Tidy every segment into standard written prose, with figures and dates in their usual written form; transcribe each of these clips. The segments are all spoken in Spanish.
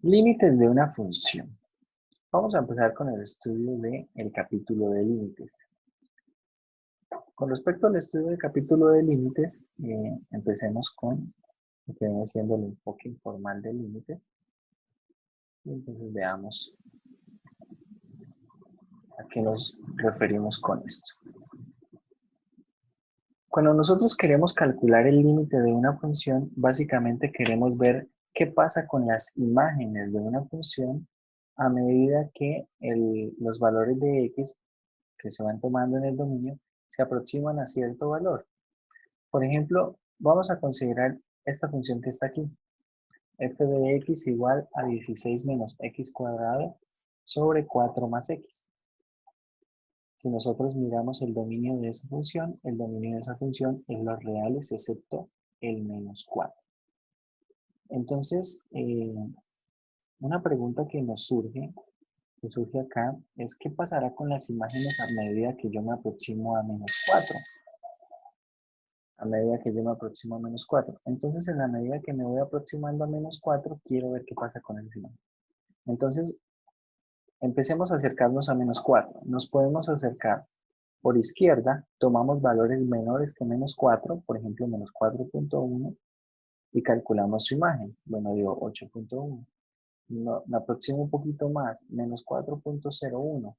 Límites de una función. Vamos a empezar con el estudio del capítulo de límites. Con respecto al estudio del capítulo de límites, empecemos con lo que viene siendo el enfoque informal de límites. Y entonces veamos a qué nos referimos con esto. Cuando nosotros queremos calcular el límite de una función, básicamente queremos ver qué pasa con las imágenes de una función a medida que los valores de x que se van tomando en el dominio se aproximan a cierto valor. Por ejemplo, vamos a considerar esta función que está aquí. F de x igual a 16 menos x cuadrado sobre 4 más x. Si nosotros miramos el dominio de esa función, el dominio de esa función es los reales excepto el menos 4. Entonces, una pregunta que surge acá, es ¿qué pasará con las imágenes a medida que yo me aproximo a menos 4? A medida que yo me aproximo a menos 4. Entonces, en la medida que me voy aproximando a menos 4, quiero ver qué pasa con el final. Entonces, empecemos a acercarnos a menos 4. Nos podemos acercar por izquierda, tomamos valores menores que menos 4, por ejemplo, menos 4.1, y calculamos su imagen. Bueno, digo 8.1. Me aproximo un poquito más, menos 4.01,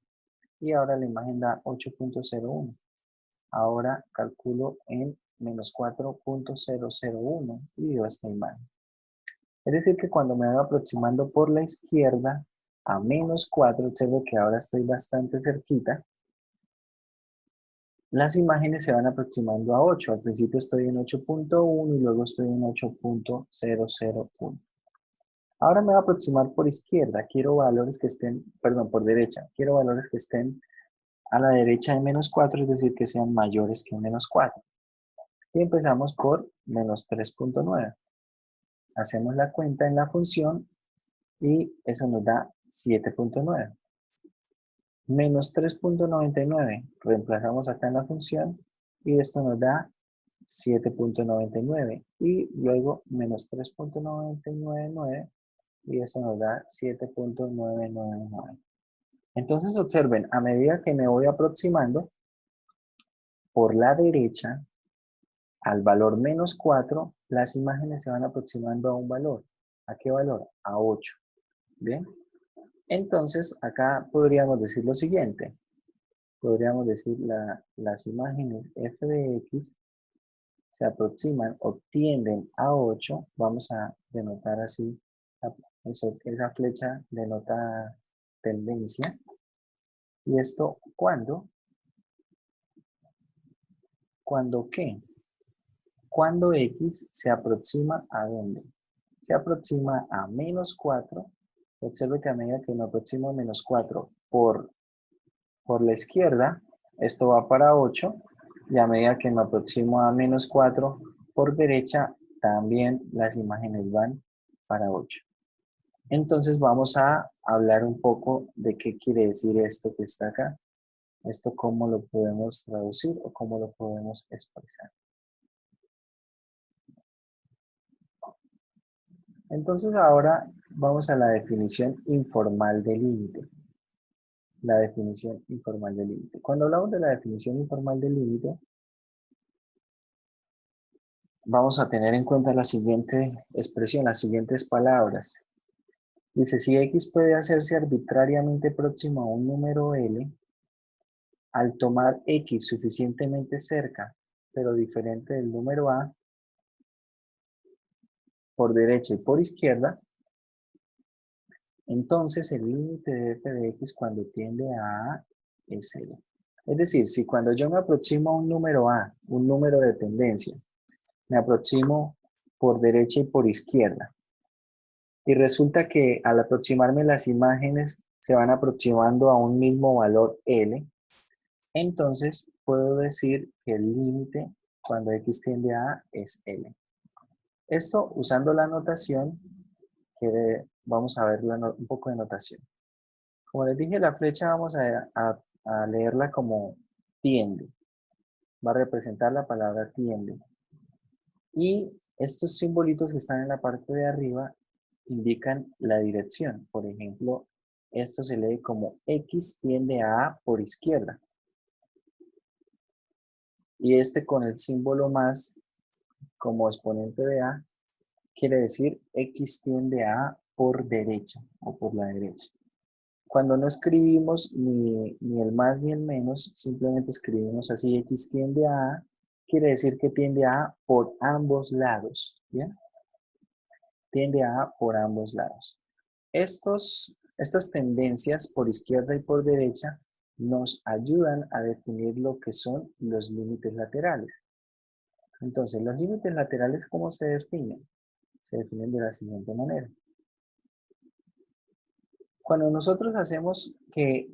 y ahora la imagen da 8.01. Ahora calculo en menos 4.001 y dio esta imagen. Es decir que cuando me voy aproximando por la izquierda a menos 4, observo que ahora estoy bastante cerquita. Las imágenes se van aproximando a 8. Al principio estoy en 8.1 y luego estoy en 8.001. Ahora me voy a aproximar por izquierda. Quiero valores que estén, perdón, por derecha. Quiero valores que estén a la derecha de menos 4, es decir, que sean mayores que menos 4. Y empezamos por menos 3.9. Hacemos la cuenta en la función y eso nos da 7.9. Menos 3.99. Reemplazamos acá en la función y esto nos da 7.99. Y luego menos 3.999 y eso nos da 7.999. Entonces observen, a medida que me voy aproximando por la derecha, al valor menos 4, las imágenes se van aproximando a un valor. ¿A qué valor? A 8. ¿Bien? Entonces, acá podríamos decir lo siguiente. Podríamos decir las imágenes f de x se aproximan o tienden a 8. Vamos a denotar así. Esa flecha denota tendencia. ¿Y esto cuándo? ¿Cuándo qué? Cuando x se aproxima ¿a dónde? Se aproxima a menos 4. Observe que a medida que me aproximo a menos 4 por la izquierda, esto va para 8. Y a medida que me aproximo a menos 4 por derecha, también las imágenes van para 8. Entonces vamos a hablar un poco de qué quiere decir esto que está acá. Esto cómo lo podemos traducir o cómo lo podemos expresar. Entonces ahora vamos a la definición informal de límite. La definición informal de límite. Cuando hablamos de la definición informal de límite, vamos a tener en cuenta la siguiente expresión, las siguientes palabras. Dice, si x puede hacerse arbitrariamente próximo a un número L, al tomar x suficientemente cerca, pero diferente del número A, por derecha y por izquierda, entonces el límite de f de x cuando tiende a A es 0. Es decir, si cuando yo me aproximo a un número A, un número de tendencia, me aproximo por derecha y por izquierda, y resulta que al aproximarme las imágenes se van aproximando a un mismo valor L, entonces puedo decir que el límite cuando x tiende a A es L. Esto usando la notación, vamos a ver un poco de notación. Como les dije, la flecha vamos a leerla como tiende. Va a representar la palabra tiende. Y estos simbolitos que están en la parte de arriba indican la dirección. Por ejemplo, esto se lee como X tiende a A por izquierda. Y este con el símbolo más como exponente de A quiere decir X tiende a A por derecha o por la derecha. Cuando no escribimos ni el más ni el menos, simplemente escribimos así X tiende a A, quiere decir que tiende a A por ambos lados. ¿Bien? Tiende a A por ambos lados. Estas tendencias por izquierda y por derecha nos ayudan a definir lo que son los límites laterales. Entonces, los límites laterales, ¿cómo se definen? Se definen de la siguiente manera. Cuando nosotros hacemos que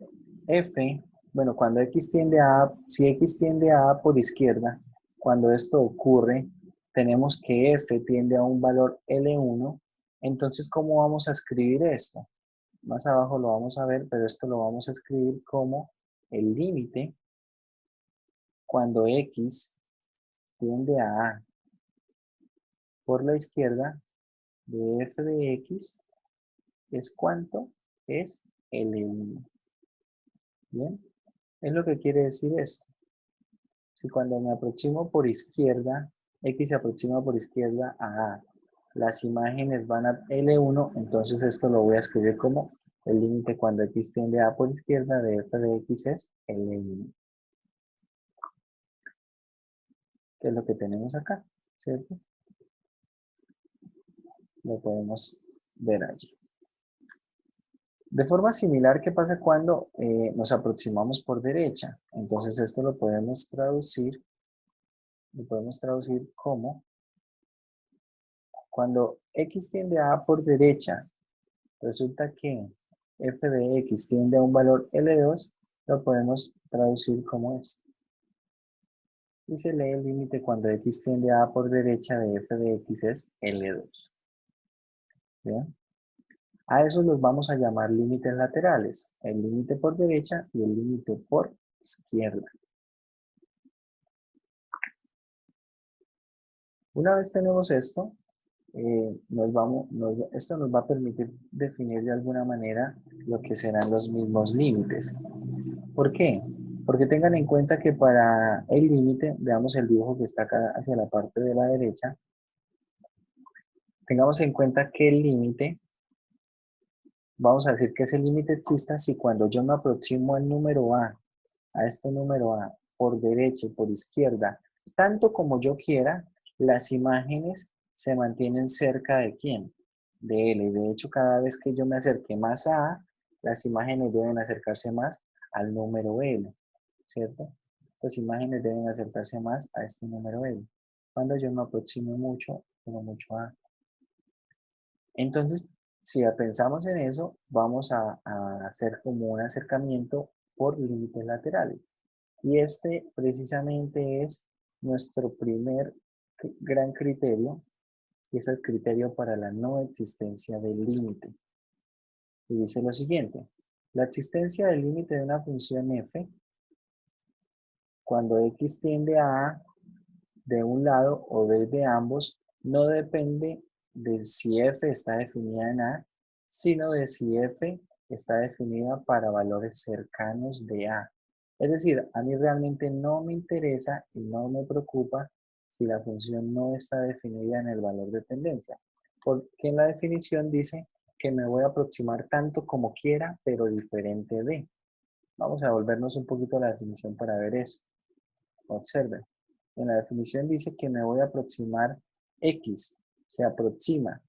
f, bueno, cuando x tiende a A, si x tiende a A por izquierda, cuando esto ocurre, tenemos que f tiende a un valor L1, entonces, ¿cómo vamos a escribir esto? Más abajo lo vamos a ver, pero esto lo vamos a escribir como el límite cuando x tiende a A por la izquierda de f de x es ¿cuánto? Es L1. ¿Bien? Es lo que quiere decir esto. Si cuando me aproximo por izquierda, x se aproxima por izquierda a A, las imágenes van a L1, entonces esto lo voy a escribir como el límite cuando x tiende a A por izquierda de f de x es L1. Que es lo que tenemos acá, ¿cierto? Lo podemos ver allí. De forma similar, ¿qué pasa cuando nos aproximamos por derecha? Entonces esto lo podemos traducir como cuando x tiende a A por derecha, resulta que f de x tiende a un valor L2, lo podemos traducir como esto. Y se lee el límite cuando x tiende a A por derecha de f de x es L2. ¿Bien? A esos los vamos a llamar límites laterales, el límite por derecha y el límite por izquierda. Una vez tenemos esto, esto nos va a permitir definir de alguna manera lo que serán los mismos límites. ¿Por qué? Porque tengan en cuenta que para el límite, veamos el dibujo que está acá hacia la parte de la derecha, tengamos en cuenta que el límite, vamos a decir que ese límite exista si cuando yo me aproximo al número a este número A, por derecha y por izquierda, tanto como yo quiera, las imágenes se mantienen cerca de ¿quién? De L. De hecho, cada vez que yo me acerque más a A, las imágenes deben acercarse más al número L, ¿cierto? Estas imágenes deben acercarse más a este número L. Cuando yo me aproximo mucho, pero mucho a A. Entonces, si pensamos en eso, vamos a hacer como un acercamiento por límites laterales. Y este precisamente es nuestro primer gran criterio, y es el criterio para la no existencia del límite. Y dice lo siguiente, la existencia del límite de una función f, cuando x tiende a A de un lado o de ambos, no depende de si f está definida en A, sino de si f está definida para valores cercanos de A. Es decir, a mí realmente no me interesa y no me preocupa si la función no está definida en el valor de tendencia, porque en la definición dice que me voy a aproximar tanto como quiera, pero diferente de. Vamos a volvernos un poquito a la definición para ver eso. Observen. En la definición dice que me voy a aproximar X, se aproxima,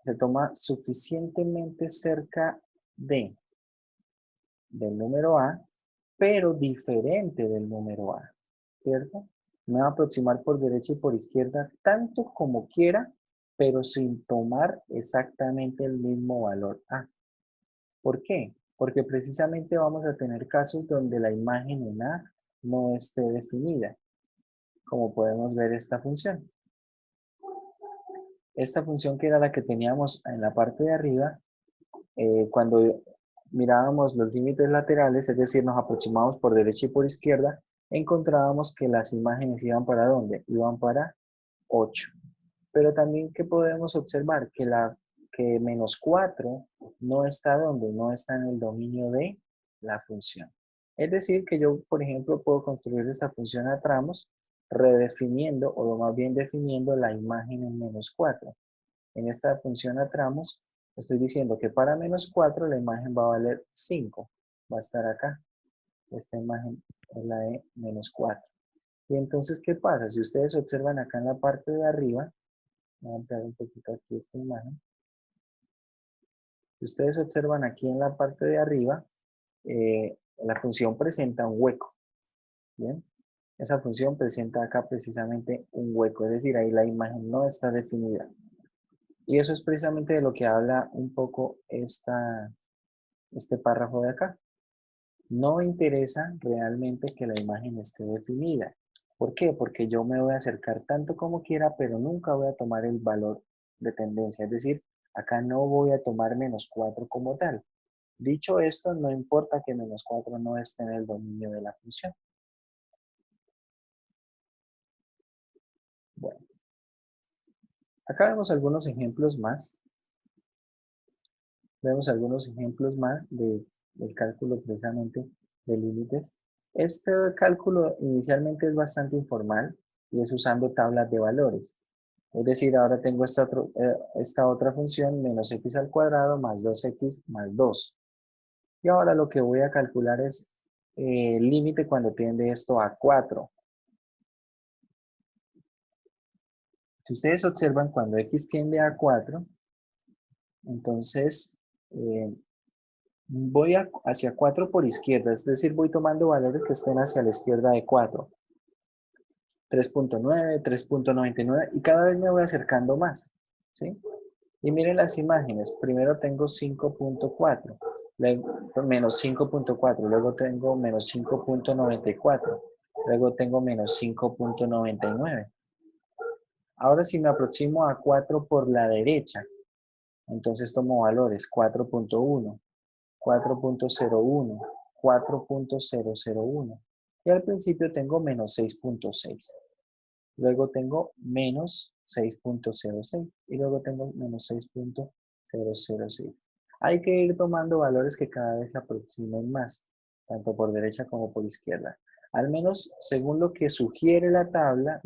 se toma suficientemente cerca del número A, pero diferente del número A, ¿cierto? Me voy a aproximar por derecha y por izquierda tanto como quiera, pero sin tomar exactamente el mismo valor A. ¿Por qué? Porque precisamente vamos a tener casos donde la imagen en A no esté definida, como podemos ver esta función. Esta función que era la que teníamos en la parte de arriba, cuando mirábamos los límites laterales, es decir, nos aproximamos por derecha y por izquierda, encontrábamos que las imágenes iban para ¿dónde? Iban para 8. Pero también que podemos observar que que menos 4 no está donde, no está en el dominio de la función. Es decir, que yo, por ejemplo, puedo construir esta función a tramos redefiniendo, o más bien definiendo la imagen en menos 4. En esta función a tramos, estoy diciendo que para menos 4 la imagen va a valer 5. Va a estar acá. Esta imagen es la de menos 4. Y entonces, ¿qué pasa? Si ustedes observan acá en la parte de arriba, voy a ampliar un poquito aquí esta imagen. Si ustedes observan aquí en la parte de arriba, la función presenta un hueco. ¿Bien? Esa función presenta acá precisamente un hueco, es decir, ahí la imagen no está definida. Y eso es precisamente de lo que habla un poco este párrafo de acá. No me interesa realmente que la imagen esté definida. ¿Por qué? Porque yo me voy a acercar tanto como quiera, pero nunca voy a tomar el valor de tendencia. Es decir, acá no voy a tomar menos 4 como tal. Dicho esto, no importa que menos 4 no esté en el dominio de la función. Bueno, acá vemos algunos ejemplos más. Vemos algunos ejemplos más del cálculo precisamente de límites. Este cálculo inicialmente es bastante informal y es usando tablas de valores. Es decir, ahora tengo esta otra función, menos x al cuadrado más 2x más 2. Y ahora lo que voy a calcular es el límite cuando tiende esto a 4. Si ustedes observan, cuando x tiende a 4, entonces voy hacia 4 por izquierda, es decir, voy tomando valores que estén hacia la izquierda de 4. 3.9, 3.99 y cada vez me voy acercando más, ¿sí? Y miren las imágenes, primero tengo 5.4, menos 5.4, luego tengo menos 5.94, luego tengo menos 5.99. Ahora si me aproximo a 4 por la derecha, entonces tomo valores 4.1, 4.01, 4.001 y al principio tengo menos 6.6. Luego tengo menos 6.06 y luego tengo menos 6.006. Hay que ir tomando valores que cada vez se aproximen más, tanto por derecha como por izquierda. Al menos según lo que sugiere la tabla,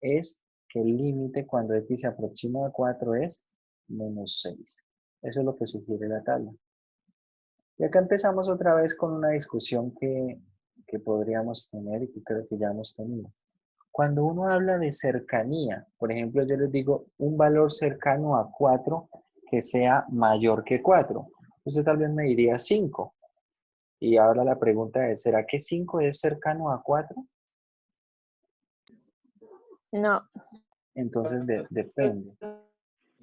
es que el límite cuando x se aproxima a 4 es menos 6. Eso es lo que sugiere la tabla. Y acá empezamos otra vez con una discusión que podríamos tener y que creo que ya hemos tenido. Cuando uno habla de cercanía, por ejemplo, yo les digo un valor cercano a 4 que sea mayor que 4. Usted tal vez me diría 5. Y ahora la pregunta es, ¿será que 5 es cercano a 4? No. Entonces depende.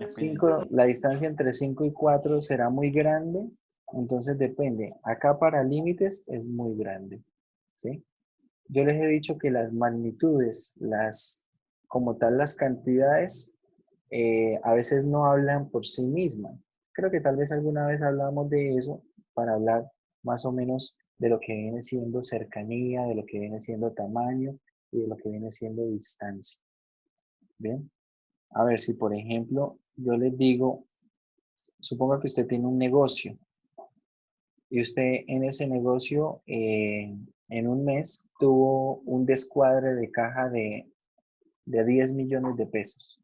5, la distancia entre 5 y 4 será muy grande, entonces depende. Acá para límites es muy grande, ¿sí? Yo les he dicho que las magnitudes, como tal las cantidades, a veces no hablan por sí mismas. Creo que tal vez alguna vez hablamos de eso para hablar más o menos de lo que viene siendo cercanía, de lo que viene siendo tamaño y de lo que viene siendo distancia. Bien, a ver si por ejemplo yo les digo, suponga que usted tiene un negocio y usted en ese negocio en un mes tuvo un descuadre de caja de 10 millones de pesos.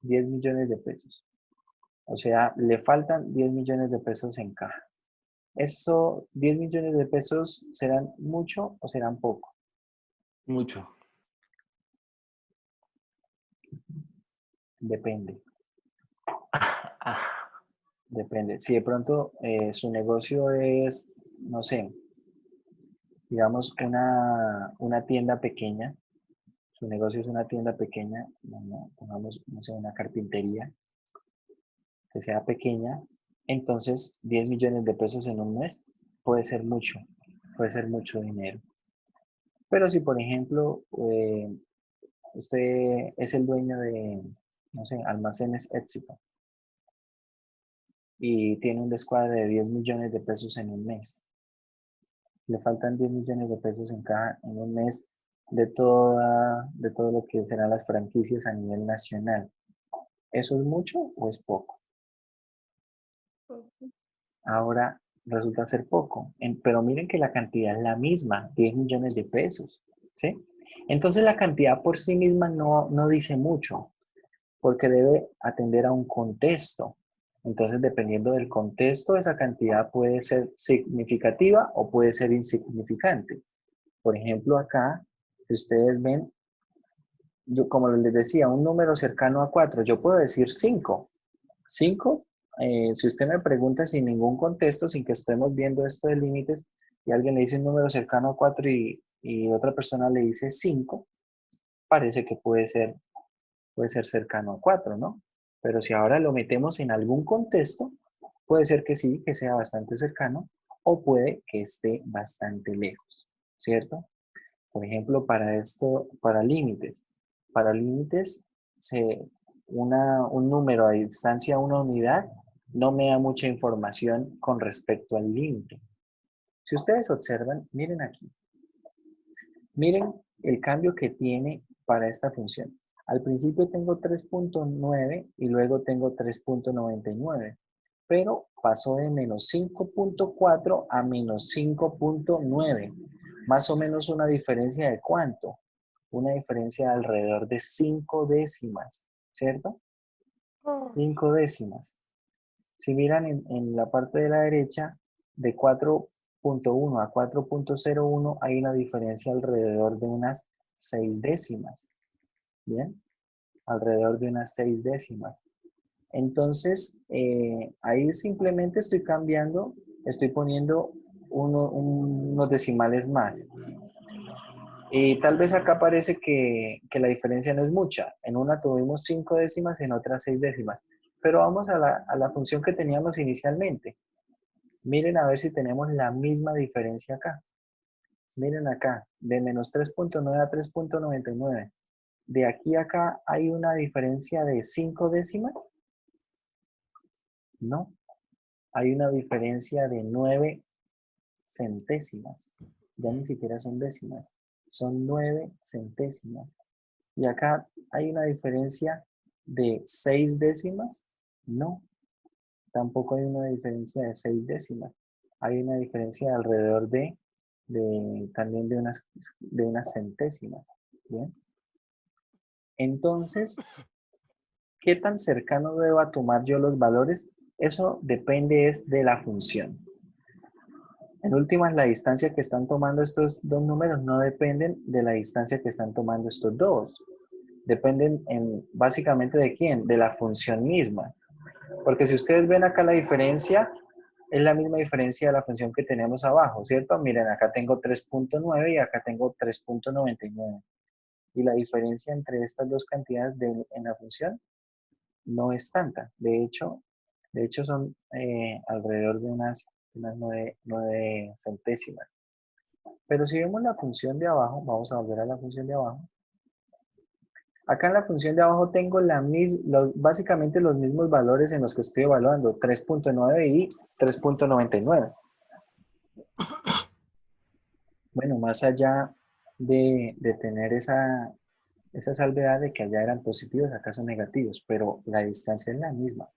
10 millones de pesos. O sea, le faltan 10 millones de pesos en caja. ¿Eso, 10 millones de pesos, serán mucho o serán poco? Mucho. Depende, Ah, depende. Si de pronto su negocio es, no sé, digamos una tienda pequeña, su negocio es una tienda pequeña, pongamos, no sé, una carpintería que sea pequeña, entonces 10 millones de pesos en un mes puede ser mucho dinero. Pero si, por ejemplo, usted es el dueño de, no sé, Almacenes Éxito y tiene un descuadre de 10 millones de pesos en un mes. Le faltan 10 millones de pesos en un mes de todo lo que serán las franquicias a nivel nacional. ¿Eso es mucho o es poco? Poco. Ahora resulta ser poco, pero miren que la cantidad es la misma, 10 millones de pesos, ¿sí? Entonces la cantidad por sí misma no dice mucho, porque debe atender a un contexto. Entonces, dependiendo del contexto, esa cantidad puede ser significativa o puede ser insignificante. Por ejemplo, acá, si ustedes ven, yo, como les decía, un número cercano a 4, yo puedo decir 5. 5, si usted me pregunta sin ningún contexto, sin que estemos viendo esto de límites, y alguien le dice un número cercano a 4 y otra persona le dice 5, parece que puede ser cercano a 4, ¿no? Pero si ahora lo metemos en algún contexto, puede ser que sí, que sea bastante cercano, o puede que esté bastante lejos, ¿cierto? Por ejemplo, para esto, para límites, un número a distancia a una unidad no me da mucha información con respecto al límite. Si ustedes observan, miren aquí, miren el cambio que tiene para esta función. Al principio tengo 3.9 y luego tengo 3.99, pero pasó de menos 5.4 a menos 5.9, más o menos una diferencia de ¿cuánto? Una diferencia de alrededor de 5 décimas, ¿cierto? Oh, 5 décimas. Si miran en la parte de la derecha, de 4.1 a 4.01 hay una diferencia alrededor de unas 6 décimas, ¿bien? Alrededor de unas 6 décimas. Entonces, ahí simplemente estoy cambiando, estoy poniendo unos decimales más. Y tal vez acá parece que la diferencia no es mucha. En una tuvimos 5 décimas, en otra 6 décimas. Pero vamos a la función que teníamos inicialmente. Miren a ver si tenemos la misma diferencia acá. Miren acá, de menos 3.9 a 3.99. De aquí a acá hay una diferencia de 5 décimas. No, hay una diferencia de 9 centésimas. Ya ni siquiera son décimas, son 9 centésimas. Y acá hay una diferencia de 6 décimas. No, tampoco hay una diferencia de 6 décimas. Hay una diferencia de alrededor también de unas centésimas. ¿Bien? Entonces, ¿qué tan cercano debo tomar yo los valores? Eso depende es de la función. En últimas, la distancia que están tomando estos dos números no dependen de la distancia que están tomando estos dos. Dependen básicamente de quién, de la función misma. Porque si ustedes ven acá la diferencia, es la misma diferencia de la función que tenemos abajo, ¿cierto? Miren, acá tengo 3.9 y acá tengo 3.99. Y la diferencia entre estas dos cantidades en la función no es tanta. De hecho son alrededor de unas 9 centésimas. Pero si vemos la función de abajo, vamos a volver a la función de abajo. Acá en la función de abajo tengo básicamente los mismos valores en los que estoy evaluando, 3.9 y 3.99. Bueno, más allá de tener esa salvedad de que allá eran positivos, acá son negativos, pero la distancia es la misma.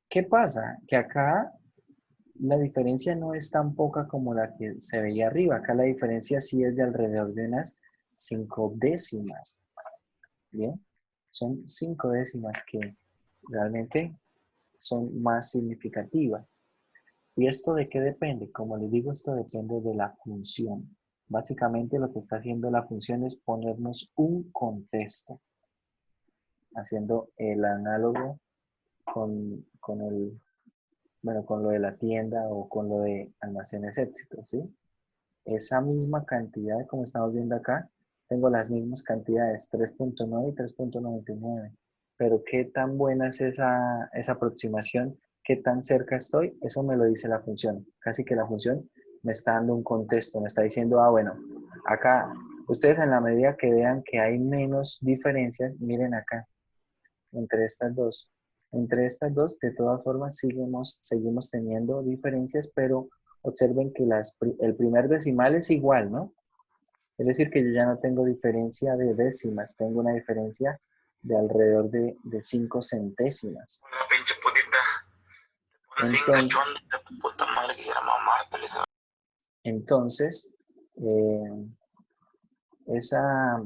¿Qué pasa? Que acá la diferencia no es tan poca como la que se veía arriba. Acá la diferencia sí es de alrededor de unas 5 décimas. ¿Bien? Son 5 décimas que realmente son más significativas. ¿Y esto de qué depende? Como les digo, esto depende de la función. Básicamente lo que está haciendo la función es ponernos un contexto, haciendo el análogo con lo de la tienda o con lo de almacenes éxito, ¿sí? Esa misma cantidad, como estamos viendo acá, tengo las mismas cantidades, 3.9 y 3.99. Pero qué tan buena es esa aproximación, qué tan cerca estoy, eso me lo dice la función. Casi que la función me está dando un contexto, me está diciendo, bueno, acá, ustedes en la medida que vean que hay menos diferencias, miren acá, entre estas dos. Entre estas dos, de todas formas, seguimos teniendo diferencias, pero observen que el primer decimal es igual, ¿no? Es decir, que yo ya no tengo diferencia de décimas, tengo una diferencia de alrededor de 5 centésimas. Una pinche putita. Te pones bien cachonda, puta madre, quisiera mamártela. Entonces, esa,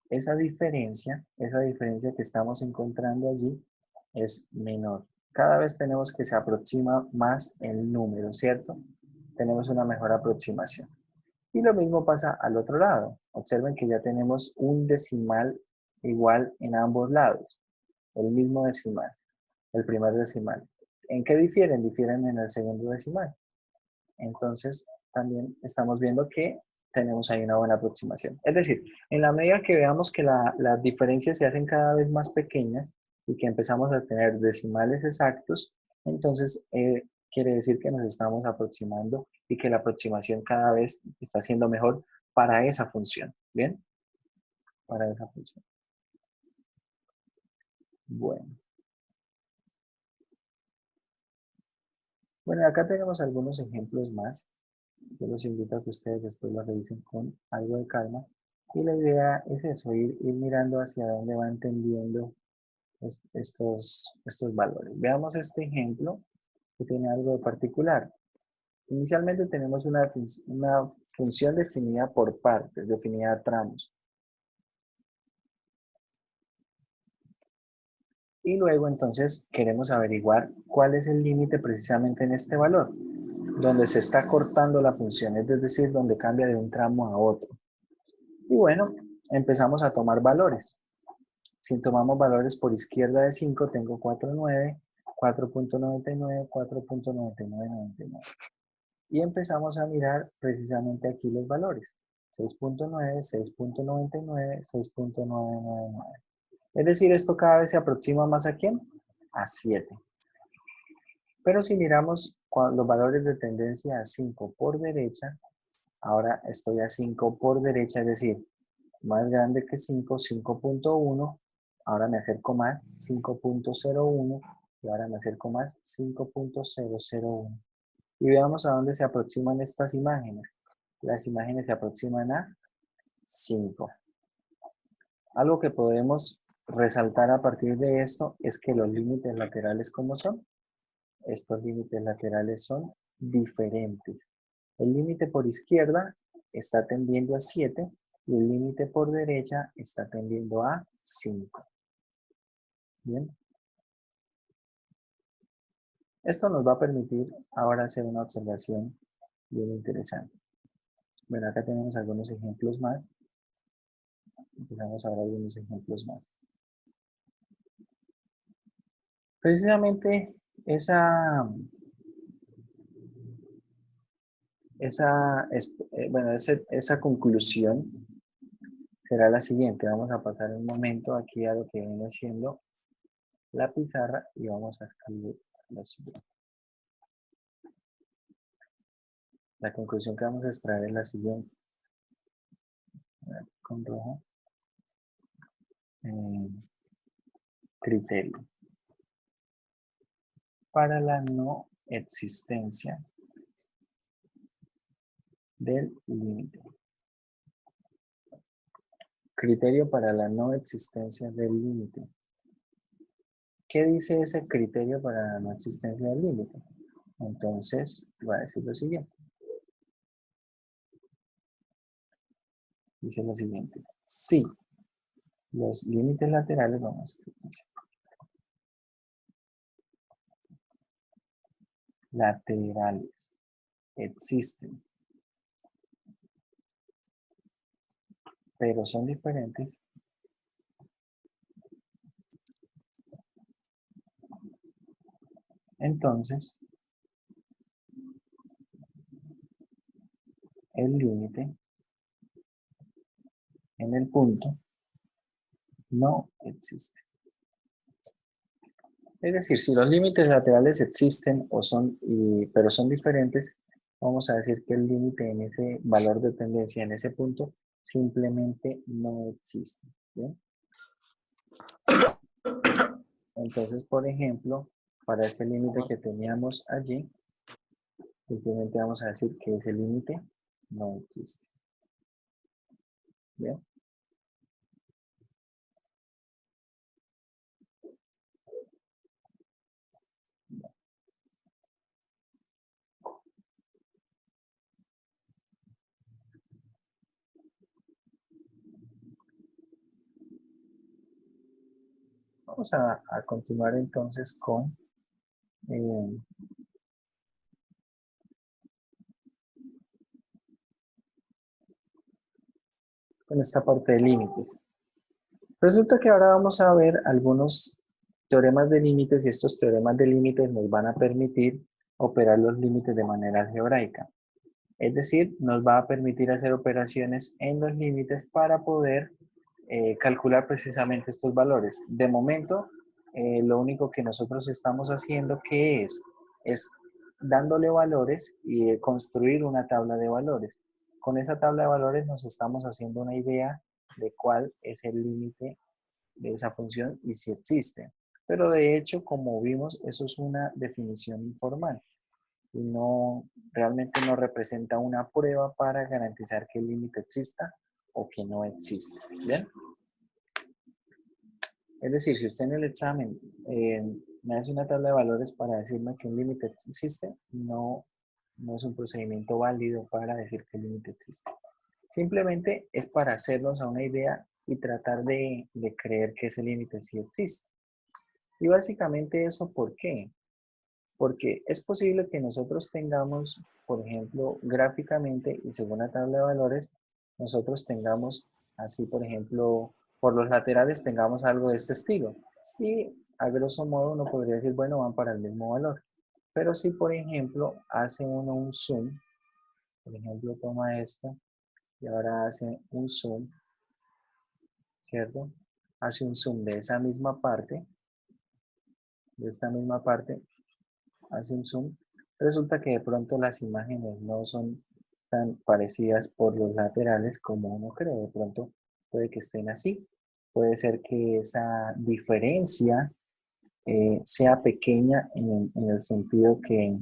esa diferencia que estamos encontrando allí es menor. Cada vez tenemos que se aproxima más el número, ¿cierto? Tenemos una mejor aproximación. Y lo mismo pasa al otro lado. Observen que ya tenemos un decimal igual en ambos lados. El mismo decimal, el primer decimal. ¿En qué difieren? Difieren en el segundo decimal. Entonces, también estamos viendo que tenemos ahí una buena aproximación. Es decir, en la medida que veamos que las diferencias se hacen cada vez más pequeñas y que empezamos a tener decimales exactos, entonces quiere decir que nos estamos aproximando y que la aproximación cada vez está siendo mejor para esa función. ¿Bien? Para esa función. Bueno. Bueno, acá tenemos algunos ejemplos más. Yo los invito a que ustedes después lo revisen con algo de calma. Y la idea es eso, ir mirando hacia dónde va entendiendo estos valores. Veamos este ejemplo que tiene algo de particular. Inicialmente tenemos una función definida por partes, definida a tramos. Y luego entonces queremos averiguar cuál es el límite precisamente en este valor, donde se está cortando la función, es decir, donde cambia de un tramo a otro. Y bueno, empezamos a tomar valores. Si tomamos valores por izquierda de 5, tengo 4.9, 4.99, 4.9999. Y empezamos a mirar precisamente aquí los valores. 6.9, 6.99, 6.999. Es decir, esto cada vez se aproxima más ¿a quién? A 7. Pero si miramos los valores de tendencia a 5 por derecha, ahora estoy a 5 por derecha, es decir, más grande que 5, 5.1, ahora me acerco más, 5.01, y ahora me acerco más, 5.001. Y veamos a dónde se aproximan estas imágenes. Las imágenes se aproximan a 5. Algo que podemos resaltar a partir de esto es que los límites laterales, ¿cómo son? Estos límites laterales son diferentes. El límite por izquierda está tendiendo a 7 y el límite por derecha está tendiendo a 5. Bien. Esto nos va a permitir ahora hacer una observación bien interesante. Bueno, acá tenemos algunos ejemplos más. Empezamos a ver algunos ejemplos más. Precisamente esa conclusión será la siguiente. Vamos a pasar un momento aquí a lo que viene siendo la pizarra y vamos a escribir lo siguiente. La conclusión que vamos a extraer es la siguiente. Con rojo. Criterio. Para la no existencia del límite. Criterio para la no existencia del límite. ¿Qué dice ese criterio para la no existencia del límite? Entonces, va a decir lo siguiente. Dice lo siguiente. Si los límites laterales, vamos a escribir, laterales existen, pero son diferentes, entonces el límite en el punto no existe. Es decir, si los límites laterales existen pero son diferentes, vamos a decir que el límite en ese valor de tendencia, en ese punto, simplemente no existe. ¿Bien? Entonces, por ejemplo, para ese límite que teníamos allí, simplemente vamos a decir que ese límite no existe. ¿Bien? Vamos a continuar entonces eh, con esta parte de límites. Resulta que ahora vamos a ver algunos teoremas de límites y estos teoremas de límites nos van a permitir operar los límites de manera algebraica. Es decir, nos va a permitir hacer operaciones en los límites para poder calcular precisamente estos valores. De momento, lo único que nosotros estamos haciendo es dándole valores y construir una tabla de valores. Con esa tabla de valores nos estamos haciendo una idea de cuál es el límite de esa función y si existe. Pero de hecho, como vimos, eso es una definición informal y no realmente no representa una prueba para garantizar que el límite exista o que no existe. ¿Bien? Es decir, si usted en el examen me hace una tabla de valores para decirme que un límite existe, no es un procedimiento válido para decir que el límite existe. Simplemente es para hacernos a una idea y tratar de creer que ese límite sí existe. Y básicamente eso, ¿por qué? Porque es posible que nosotros tengamos, por ejemplo, gráficamente y según la tabla de valores, nosotros tengamos así, por ejemplo, por los laterales tengamos algo de este estilo. Y a grosso modo uno podría decir, bueno, van para el mismo valor. Pero si, por ejemplo, hace uno un zoom, por ejemplo, toma esto y ahora hace un zoom, ¿cierto? Hace un zoom de esa misma parte, de esta misma parte, hace un zoom, resulta que de pronto las imágenes no son tan parecidas por los laterales como uno cree. De pronto puede que estén así. Puede ser que esa diferencia sea pequeña en el sentido que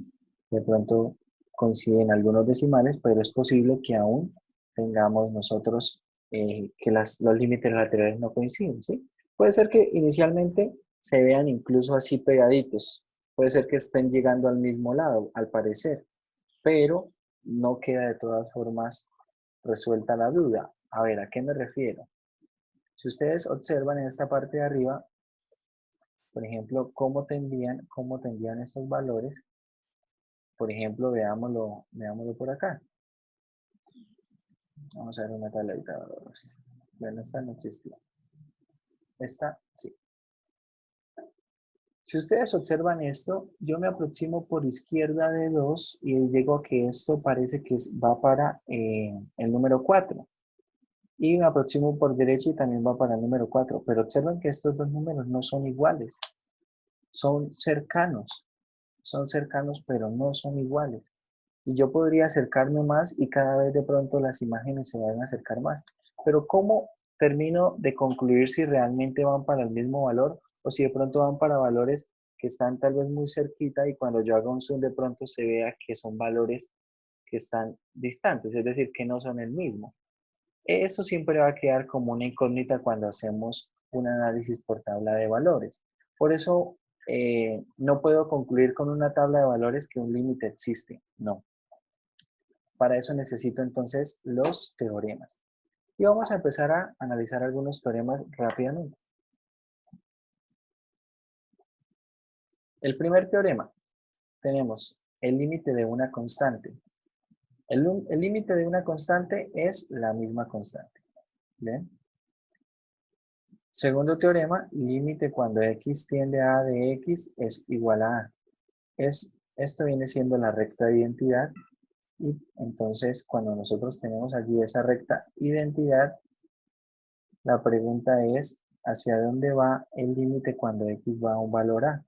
de pronto coinciden algunos decimales, pero es posible que aún tengamos nosotros que los límites laterales no coinciden, ¿sí? Puede ser que inicialmente se vean incluso así pegaditos, puede ser que estén llegando al mismo lado, al parecer, pero no queda de todas formas resuelta la duda. A ver, ¿a qué me refiero? Si ustedes observan en esta parte de arriba, por ejemplo, cómo tendrían estos valores. Por ejemplo, veámoslo por acá. Vamos a ver una tablita de valores. Bueno, esta no existía. Esta sí. Si ustedes observan esto, yo me aproximo por izquierda de 2 y llego a que esto parece que va para el número 4. Y me aproximo por derecha y también va para el número 4. Pero observen que estos dos números no son iguales. Son cercanos, pero no son iguales. Y yo podría acercarme más y cada vez de pronto las imágenes se van a acercar más. Pero ¿cómo termino de concluir si realmente van para el mismo valor o si de pronto van para valores que están tal vez muy cerquita y cuando yo haga un zoom de pronto se vea que son valores que están distantes, es decir, que no son el mismo? Eso siempre va a quedar como una incógnita cuando hacemos un análisis por tabla de valores. Por eso no puedo concluir con una tabla de valores que un límite existe. No. Para eso necesito entonces los teoremas. Y vamos a empezar a analizar algunos teoremas rápidamente. El primer teorema, tenemos el límite de una constante. El límite de una constante es la misma constante. ¿Bien? Segundo teorema, límite cuando x tiende a de x es igual a a. Esto viene siendo la recta de identidad y entonces cuando nosotros tenemos allí esa recta identidad, la pregunta es, ¿hacia dónde va el límite cuando x va a un valor a?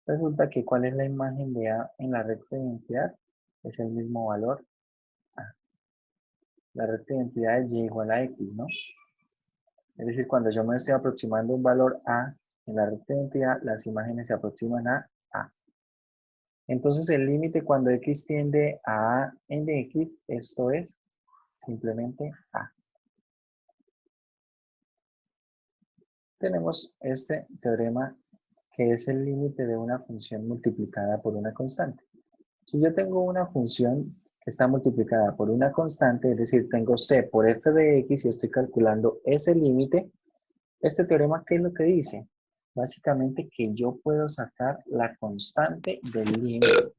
Resulta que ¿cuál es la imagen de a en la recta de identidad? Es el mismo valor a. La recta de identidad es y igual a x, ¿no? Es decir, cuando yo me estoy aproximando a un valor a en la recta de identidad, las imágenes se aproximan a a. Entonces el límite cuando x tiende a a en dx, esto es simplemente a. Tenemos este teorema que es el límite de una función multiplicada por una constante. Si yo tengo una función que está multiplicada por una constante, es decir, tengo c por f de x y estoy calculando ese límite, este teorema, ¿qué es lo que dice? Básicamente que yo puedo sacar la constante del límite.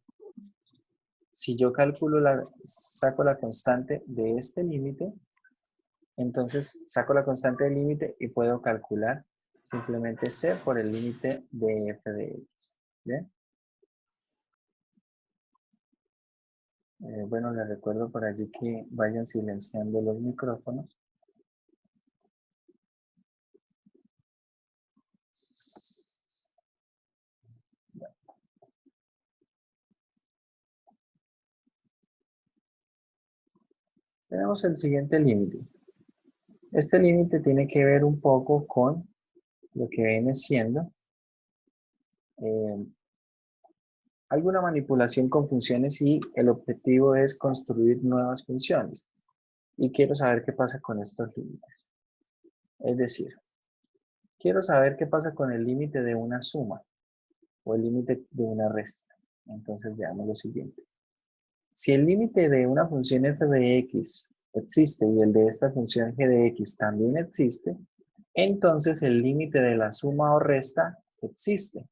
Si yo saco la constante de este límite, entonces saco la constante del límite y puedo calcular simplemente c por el límite de f de x. ¿Bien? Bueno, les recuerdo por allí que vayan silenciando los micrófonos. Tenemos el siguiente límite. Este límite tiene que ver un poco con lo que viene siendo alguna manipulación con funciones y el objetivo es construir nuevas funciones. Y quiero saber qué pasa con estos límites. Es decir, quiero saber qué pasa con el límite de una suma o el límite de una resta. Entonces veamos lo siguiente. Si el límite de una función f de x existe y el de esta función g de x también existe, entonces el límite de la suma o resta existe.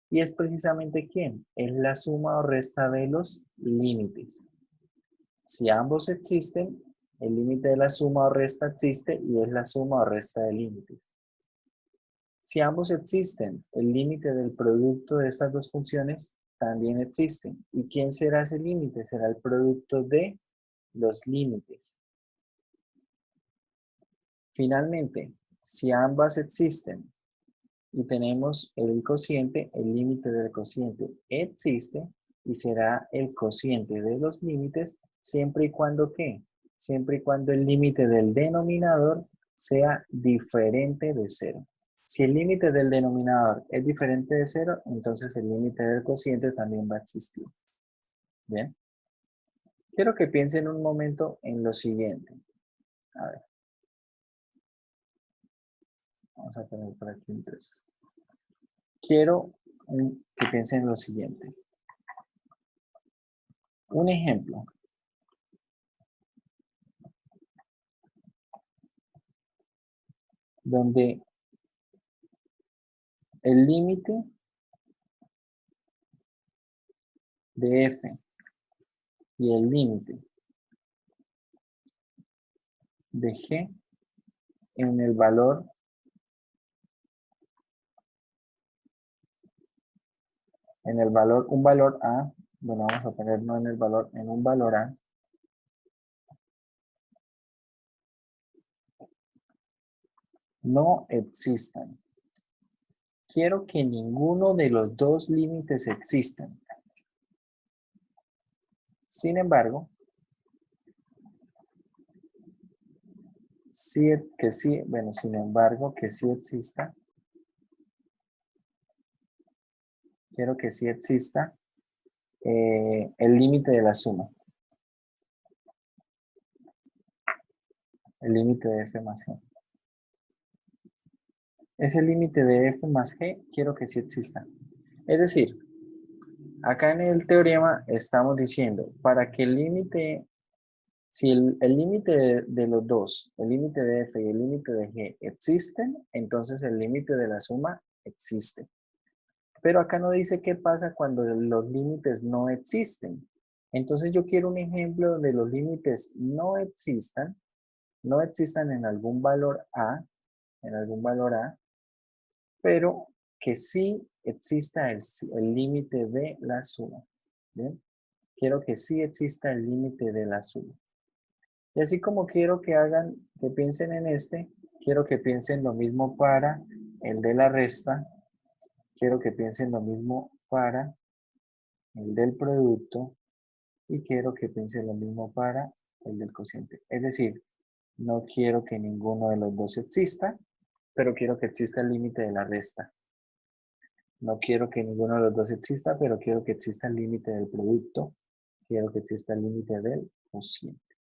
Y es precisamente ¿quién? Es la suma o resta de los límites. Si ambos existen, el límite de la suma o resta existe y es la suma o resta de límites. Si ambos existen, el límite del producto de estas dos funciones también existe. ¿Y quién será ese límite? Será el producto de los límites. Finalmente, si ambas existen y tenemos el cociente, el límite del cociente existe y será el cociente de los límites siempre y cuando ¿qué? Siempre y cuando el límite del denominador sea diferente de cero. Si el límite del denominador es diferente de cero, entonces el límite del cociente también va a existir. ¿Bien? Quiero que piensen un momento en lo siguiente. A ver. Vamos a poner por aquí un texto. Quiero que piensen en lo siguiente. Un ejemplo. Donde el límite de f y el límite de g en el valor un valor a, bueno, vamos a poner no en el valor, en un valor a, no existan. Quiero que ninguno de los dos límites existan. Sin embargo, que sí exista. Quiero que sí exista el límite de la suma. El límite de f más g. Ese límite de f más g quiero que sí exista. Es decir, acá en el teorema estamos diciendo, para que el límite, si el límite de los dos, el límite de f y el límite de g existen, entonces el límite de la suma existe. Pero acá no dice qué pasa cuando los límites no existen. Entonces yo quiero un ejemplo donde los límites no existan en algún valor a, pero que sí exista el límite de la suma. ¿Bien? Quiero que sí exista el límite de la suma. Y así como quiero que piensen en quiero que piensen lo mismo para el de la resta, quiero que piensen lo mismo para el del producto y quiero que piensen lo mismo para el del cociente. Es decir, no quiero que ninguno de los dos exista, pero quiero que exista el límite de la resta. No quiero que ninguno de los dos exista, pero quiero que exista el límite del producto. Quiero que exista el límite del cociente.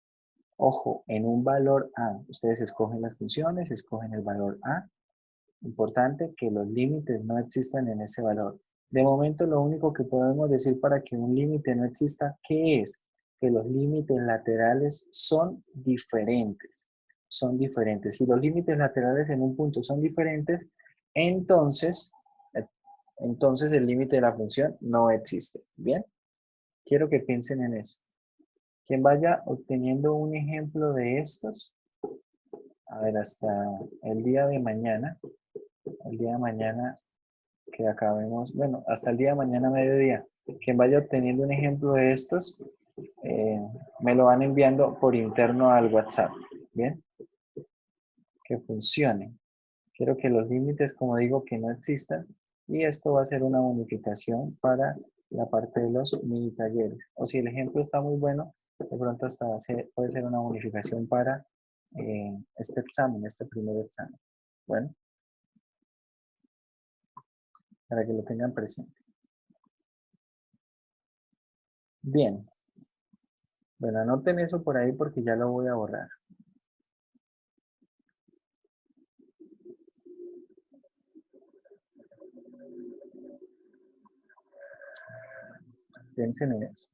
Ojo, en un valor A, ustedes escogen las funciones, escogen el valor A. Importante que los límites no existan en ese valor. De momento, lo único que podemos decir para que un límite no exista, ¿qué es? Que los límites laterales son diferentes. Son diferentes. Si los límites laterales en un punto son diferentes, entonces, eh, entonces el límite de la función no existe. Bien, quiero que piensen en eso. Quien vaya obteniendo un ejemplo de estos, a ver, hasta el día de mañana, el día de mañana que acabemos, bueno, hasta el día de mañana mediodía, quien vaya obteniendo un ejemplo de estos, me lo van enviando por interno al WhatsApp. Bien, que funcione. Quiero que los límites, como digo, que no existan, y esto va a ser una bonificación para la parte de los mini talleres. O si el ejemplo está muy bueno, de pronto hasta puede ser una bonificación para este examen, este primer examen. Bueno, para que lo tengan presente. Bien, bueno, anoten eso por ahí porque ya lo voy a borrar. Piensen en eso.